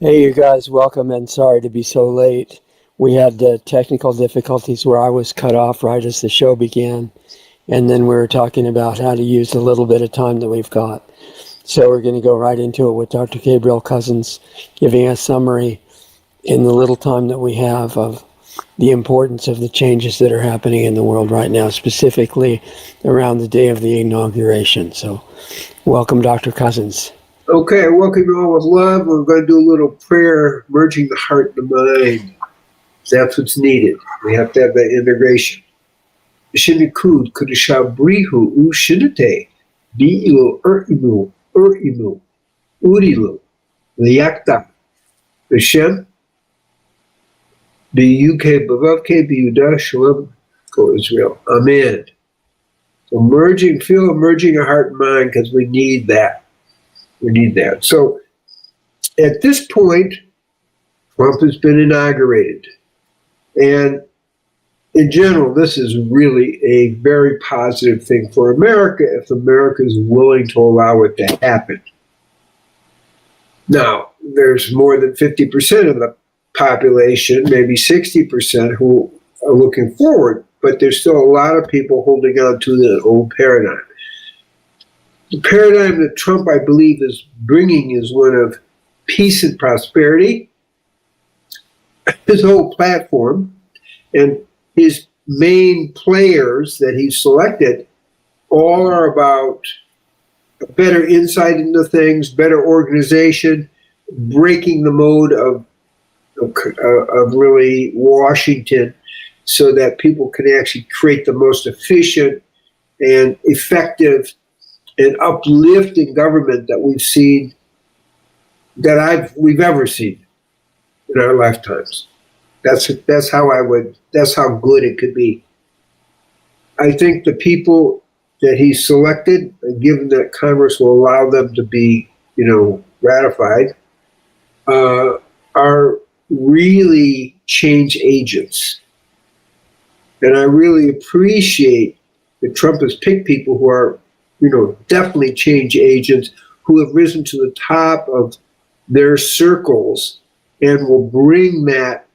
Hey, you guys, welcome and sorry to be so late. We had technical difficulties where I was cut off right as the show began, and then we were talking about how to use the little bit of time that we've got. So we're going to go right into it with Dr. Gabriel Cousens giving a summary in the little time that we have of the importance of the changes that are happening in the world right now, specifically around the day of the inauguration. So welcome, Dr. Cousens. Okay, I welcome you all with love. We're going to do a little prayer, merging the heart and the mind. That's what's needed. We have to have that integration. Shinikud kudishabrihu ushinate biilu urimu urilu liyakta Hashem biyuk bavavke biyuda shalom ko Israel. Amen. So merging our heart and mind, because we need that. We need that. So at this point, Trump has been inaugurated. And in general, this is really a very positive thing for America if America is willing to allow it to happen. Now, there's more than 50% of the population, maybe 60%, who are looking forward, but there's still a lot of people holding on to the old paradigm. The paradigm that Trump, I believe, is bringing is one of peace and prosperity. His whole platform and his main players that he's selected all are about a better insight into things, better organization, breaking the mode of really Washington so that people can actually create the most efficient and effective and uplifting government that we've seen, we've ever seen in our lifetimes. That's how good it could be. I think the people that he selected, given that Congress will allow them to be, ratified, are really change agents. And I really appreciate that Trump has picked people who are definitely change agents who have risen to the top of their circles and will bring that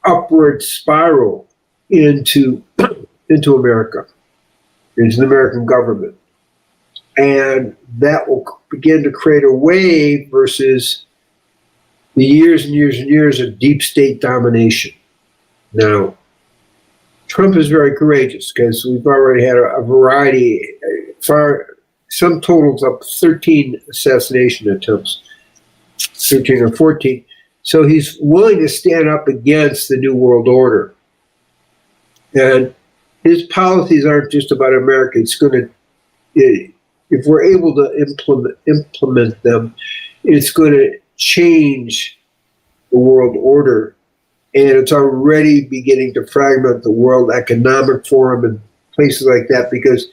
upward spiral into America, into the American government. And that will begin to create a wave versus the years and years and years of deep state domination. Now, Trump is very courageous because we've already had a variety. Some totals up 13 assassination attempts, 13 or 14. So he's willing to stand up against the New World Order. And his policies aren't just about America. It's going to, if we're able to implement them, it's going to change the world order. And it's already beginning to fragment the World Economic Forum and places like that, because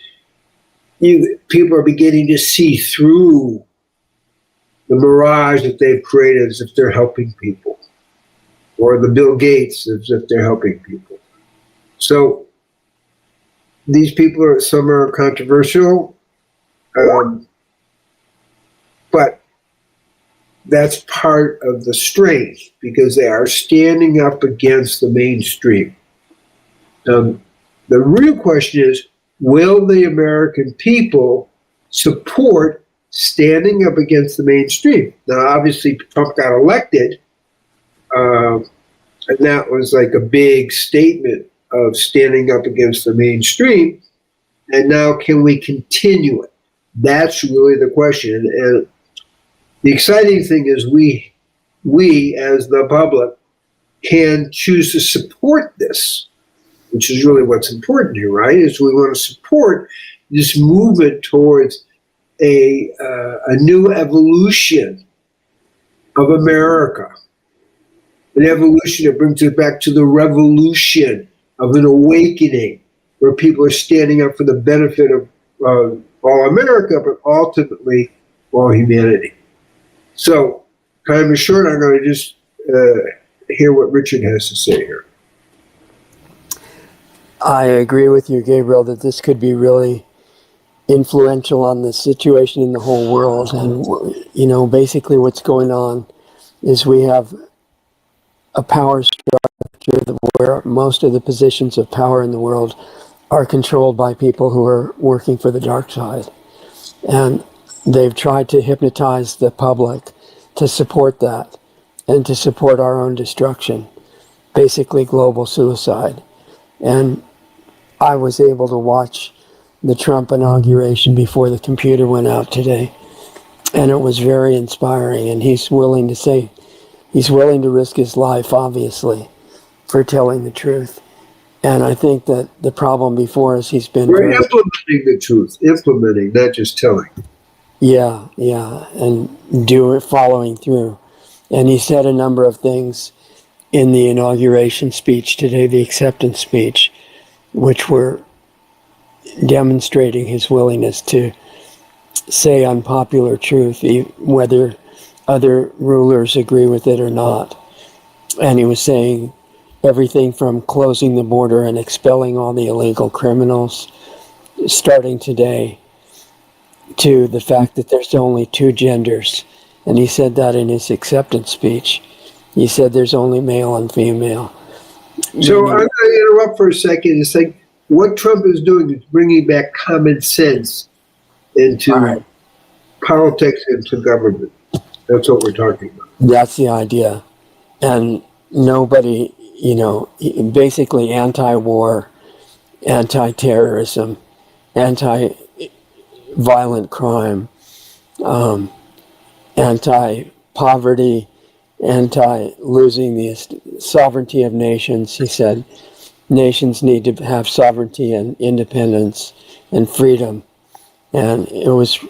people are beginning to see through the mirage that they've created as if they're helping people, or the Bill Gates as if they're helping people. So these people some are controversial, but that's part of the strength, because they are standing up against the mainstream. The real question is, will the American people support standing up against the mainstream? Now, obviously, Trump got elected, and that was like a big statement of standing up against the mainstream. And now, can we continue it? That's really the question. And the exciting thing is we as the public can choose to support this, which is really what's important here, right? Is we want to support this movement towards a new evolution of America, an evolution that brings it back to the revolution of an awakening, where people are standing up for the benefit of all America, but ultimately all humanity. So, time is short. I'm going to just hear what Richard has to say here. I agree with you, Gabriel, that this could be really influential on the situation in the whole world. And, basically what's going on is we have a power structure where most of the positions of power in the world are controlled by people who are working for the dark side. And they've tried to hypnotize the public to support that and to support our own destruction, basically global suicide. And I was able to watch the Trump inauguration before the computer went out today. And it was very inspiring. And he's willing to risk his life, obviously, for telling the truth. And I think that the problem before us, he's been We're implementing the truth, not just telling. Yeah, and following through. And he said a number of things in the inauguration speech today, the acceptance speech, which were demonstrating his willingness to say unpopular truth, whether other rulers agree with it or not. And he was saying everything from closing the border and expelling all the illegal criminals starting today to the fact that there's only two genders. And he said that in his acceptance speech. He said there's only male and female. So I'm going to interrupt for a second. It's like what Trump is doing is bringing back common sense into politics and to government. That's what we're talking about. That's the idea. And nobody, basically anti-war, anti-terrorism, anti-violent crime, anti-poverty, anti-losing the sovereignty of nations. He said nations need to have sovereignty and independence and freedom. And it was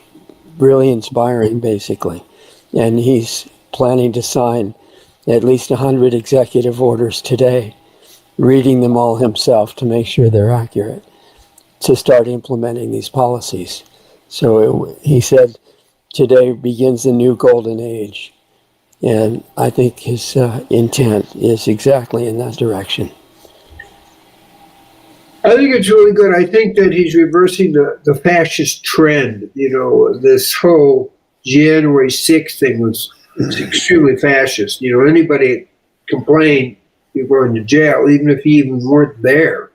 really inspiring, basically. And he's planning to sign at least 100 executive orders today, reading them all himself to make sure they're accurate, to start implementing these policies. So he said today begins a new golden age. And I think his intent is exactly in that direction. I think it's really good. I think that he's reversing the fascist trend. This whole January 6th thing was extremely fascist. Anybody complained, you're going to jail, even if you even weren't there.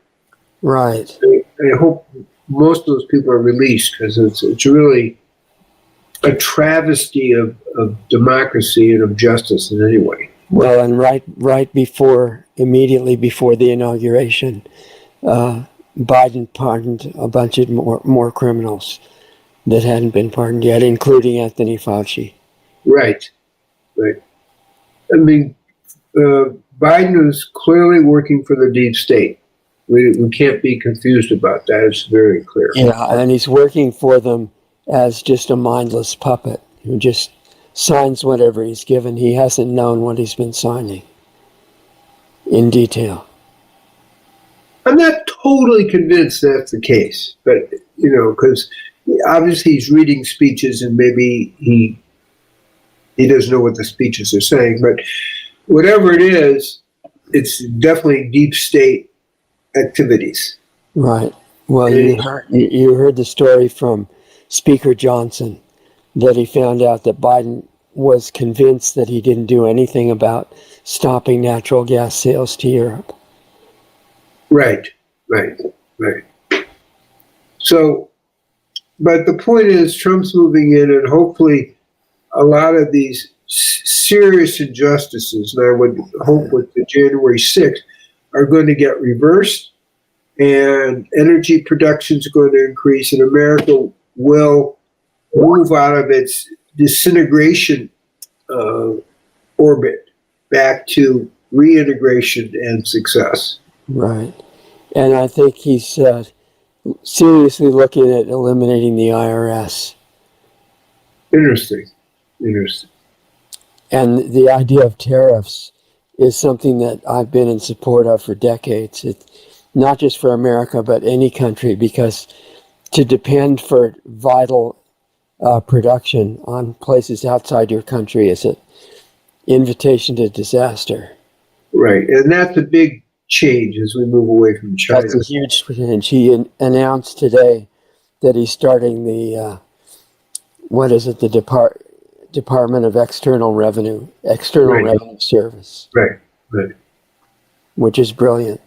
Right. I hope most of those people are released because it's really a travesty of democracy and of justice in any way. Well, and immediately before the inauguration, Biden pardoned a bunch of more criminals that hadn't been pardoned yet, including Anthony Fauci. Right. I mean, Biden is clearly working for the deep state. We can't be confused about that. It's very clear. Yeah, and he's working for them as just a mindless puppet who just signs whatever he's given. He hasn't known what he's been signing in detail. I'm not totally convinced that's the case, but, because obviously he's reading speeches and maybe he doesn't know what the speeches are saying, but whatever it is, it's definitely deep state activities. Right. Well, you heard the story from Speaker Johnson that he found out that Biden was convinced that he didn't do anything about stopping natural gas sales to Europe. Right. So, but the point is Trump's moving in and hopefully a lot of these serious injustices, and I would hope with the January 6th, are going to get reversed and energy production is going to increase and America will move out of its disintegration orbit back to reintegration and success. Right. And I think he's seriously looking at eliminating the IRS. Interesting. And the idea of tariffs is something that I've been in support of for decades. It's not just for America, but any country, because to depend for vital production on places outside your country is an invitation to disaster. Right. And that's a big change as we move away from China. That's a huge change. He announced today that he's starting the Department of External Revenue Service, Right. which is brilliant.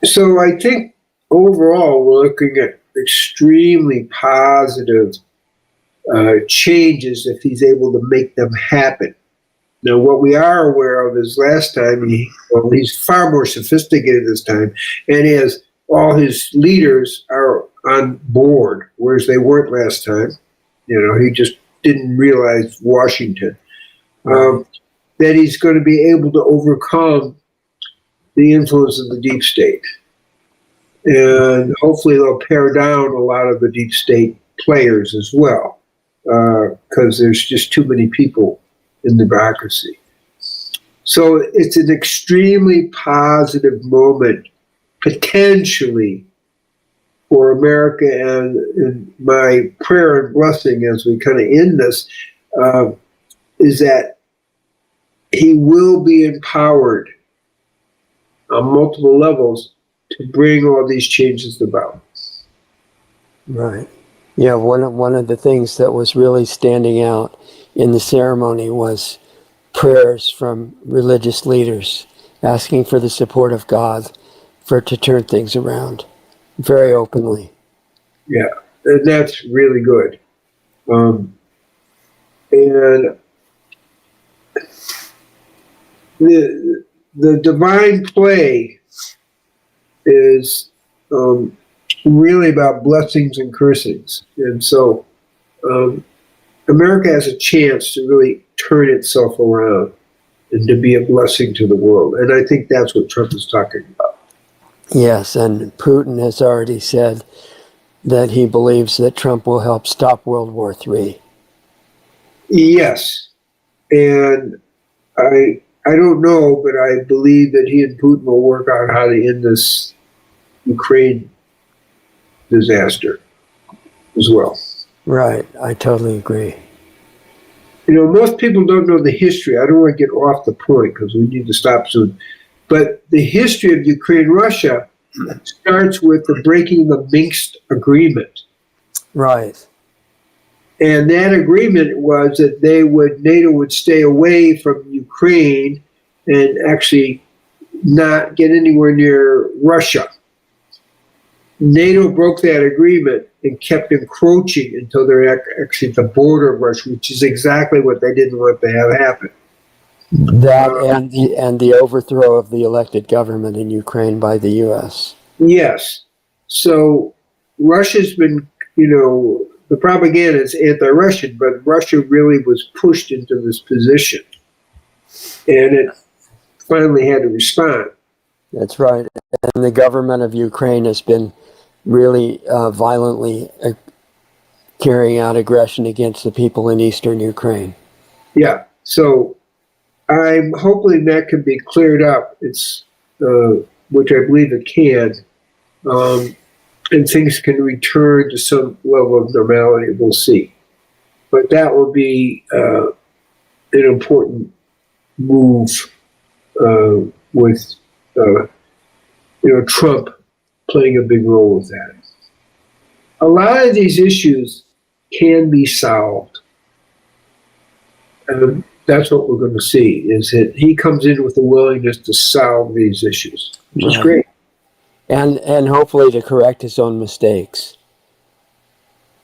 So I think overall we're looking at extremely positive changes if he's able to make them happen. Now, what we are aware of is last time he's far more sophisticated this time, and all his leaders are on board, whereas they weren't last time. He just didn't realize Washington. That he's going to be able to overcome the influence of the deep state. And hopefully they'll pare down a lot of the deep state players as well, because there's just too many people in the bureaucracy. So it's an extremely positive moment, potentially, for America, and my prayer and blessing as we kind of end this is that he will be empowered on multiple levels to bring all these changes about. Right. Yeah, one of the things that was really standing out in the ceremony was prayers from religious leaders asking for the support of God to turn things around very openly. Yeah, and that's really good. And the divine play is really about blessings and cursings. And so America has a chance to really turn itself around and to be a blessing to the world. And I think that's what Trump is talking about. Yes, and Putin has already said that he believes that Trump will help stop World War III. Yes. And I don't know, but I believe that he and Putin will work out how to end this Ukraine disaster as well. Right, I totally agree. Most people don't know the history. I don't want to get off the point because we need to stop soon. But the history of Ukraine-Russia starts with the breaking of the Minsk agreement. Right. And that agreement was that NATO would stay away from Ukraine and actually not get anywhere near Russia. NATO broke that agreement and kept encroaching until they're actually at the border of Russia, which is exactly what they didn't want to have happen. That and the overthrow of the elected government in Ukraine by the U.S. Yes. So Russia's been, the propaganda is anti-Russian, but Russia really was pushed into this position. And it finally had to respond. That's right. And the government of Ukraine has been really violently carrying out aggression against the people in eastern Ukraine. Yeah. So I'm hoping that can be cleared up. It's which I believe it can, and things can return to some level of normality. We'll see, but that will be an important move with Trump playing a big role with that. A lot of these issues can be solved. That's what we're going to see, is that he comes in with a willingness to solve these issues, which is great. And hopefully to correct his own mistakes.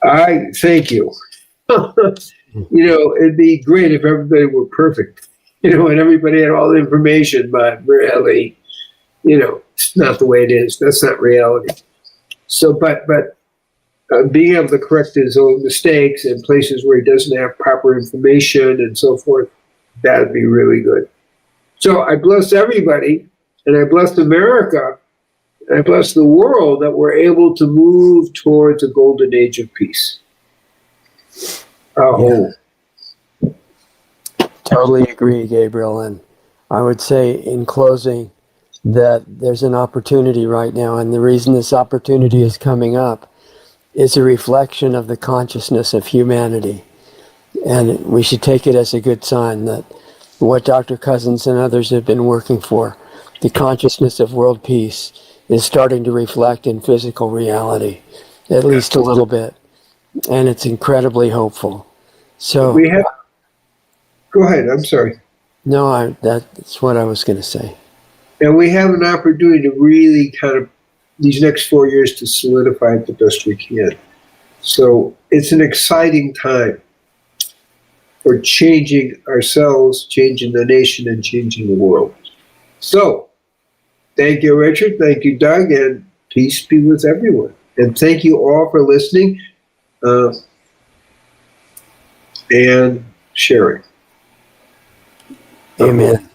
I thank you. It'd be great if everybody were perfect, and everybody had all the information, but really, it's not the way it is. That's not reality. So, but being able to correct his own mistakes in places where he doesn't have proper information and so forth, that'd be really good. So I bless everybody, and I bless America, and I bless the world that we're able to move towards a golden age of peace. Totally agree, Gabriel. And I would say in closing that there's an opportunity right now, and the reason this opportunity is coming up is a reflection of the consciousness of humanity. And we should take it as a good sign that what Dr. Cousens and others have been working for, the consciousness of world peace, is starting to reflect in physical reality, at least a little bit. And it's incredibly hopeful. So Go ahead. I'm sorry. No, that's what I was going to say. And we have an opportunity to really kind of these next 4 years to solidify it the best we can. So it's an exciting time for changing ourselves, changing the nation, and changing the world. So thank you, Richard. Thank you, Doug, and peace be with everyone. And thank you all for listening and sharing. Amen.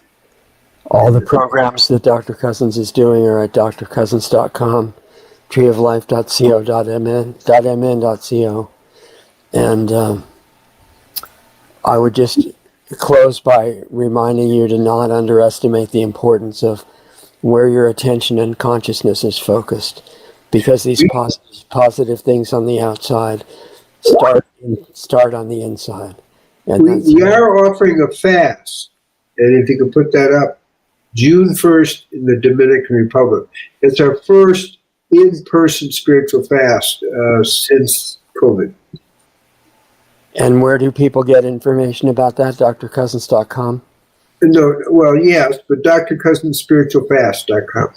All the programs that Dr. Cousens is doing are at drcousens.com, treeoflife.co.mn.co. And I would just close by reminding you to not underestimate the importance of where your attention and consciousness is focused, because these positive things on the outside start on the inside. And we are offering a fast, and if you can put that up, June 1st in the Dominican Republic. It's our first in-person spiritual fast since COVID. And where do people get information about that? drcousens.com? No, well, yes, but drcousenspiritualfast.com.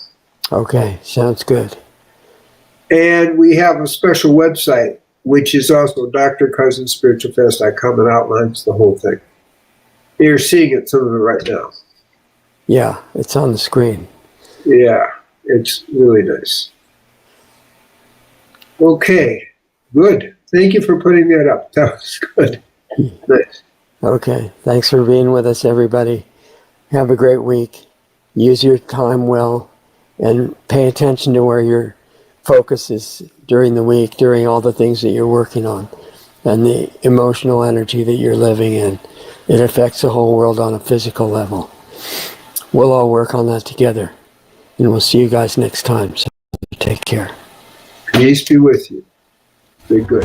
Okay, sounds good. And we have a special website, which is also drcousenspiritualfast.com, and outlines the whole thing. You're seeing it, some of it right now. Yeah, it's on the screen. Yeah, it's really nice. Okay, good. Thank you for putting that up. That was good. Nice. Okay, thanks for being with us, everybody. Have a great week. Use your time well, and pay attention to where your focus is during the week, during all the things that you're working on, and the emotional energy that you're living in. It affects the whole world on a physical level. We'll all work on that together, and we'll see you guys next time. So take care. Peace be with you. Be good.